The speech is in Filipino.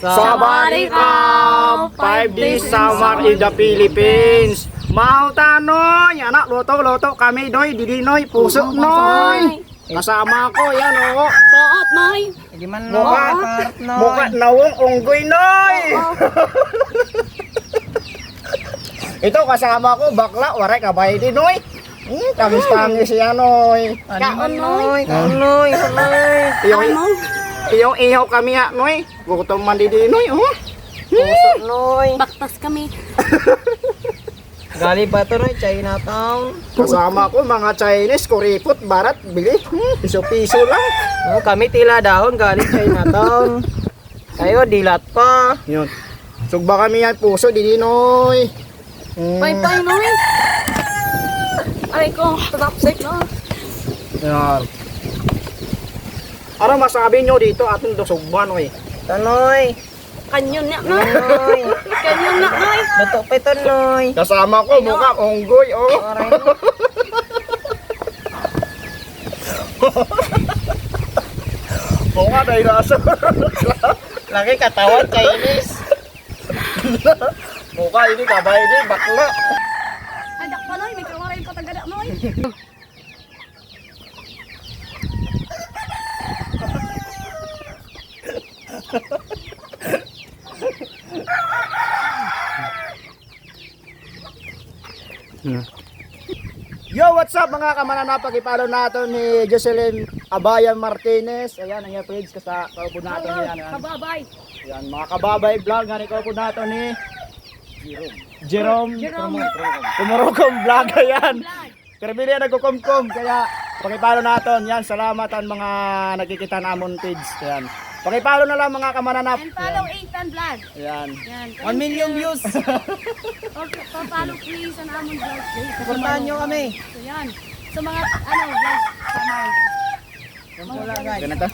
Sawadee-krap! 5 days summer in the Philippines. Mautanoy, anak, luto kami, doy, didinoy, puso, noy. Kasama ko, yan, o. Taot, Noy. Hindi man Mukha nawong unggoy, noy. Ito, kasama ko, bakla, waray, kabay din, noy. Tamis-tamis yan, noy. Kaon, Noy. Unoy. Iyong ihaw kami, ha, noy. Gutom man didinoy, oh. Noy. Baktas kami. Gali ba ito, Noy? Chinatown. Kasama ko, mga Chinese, kuripot, barat, bili. Piso-piso lang. Oh, kami tila dahon, galing Chinatown. Kayo, dilat pa. Yun. Sugba kami yan, puso, didinoy. Bye-bye, Noy. Aray ko, tatapsik na. Yan. Ano masabi nyo dito ating dosugban, oy? Tanoy. Kanyon na, Noy. Noy. Kanyon na, Noy. Bato pa ito, Noy. Kasama ko, mukha unggoy, oh. Aray. Mukha dinosaur. Lagi katawan, Chinese. Mukha ini kabay din, bakla. Adak pa, Noy. May kawaray pa tagada, Noy. Yo, what's up mga kamananapag? Ipalo natin ni Jocelyn Abayan Martinez. Ayan, ang page sa kaupo natin. Hello, Ayan, ayan. kababay. Ayan, mga kababay vlog. Nga ni kaupo natin ni Jerome Kumurukom vlog. Ayan. Pero bili yan nagkukumkum. Kaya pakipalo natin. Yan, salamatan mga nakikita namon page. Ayan. Pakipalo na lang mga kamananap. And follow Ethan Vlog. Ayan. Yan. 1 million views. Okay, follow please ang amon vlog. Suportahan nyo kami. So yan. Sa mga, vlog. Sama. Wala, guys. Ganito.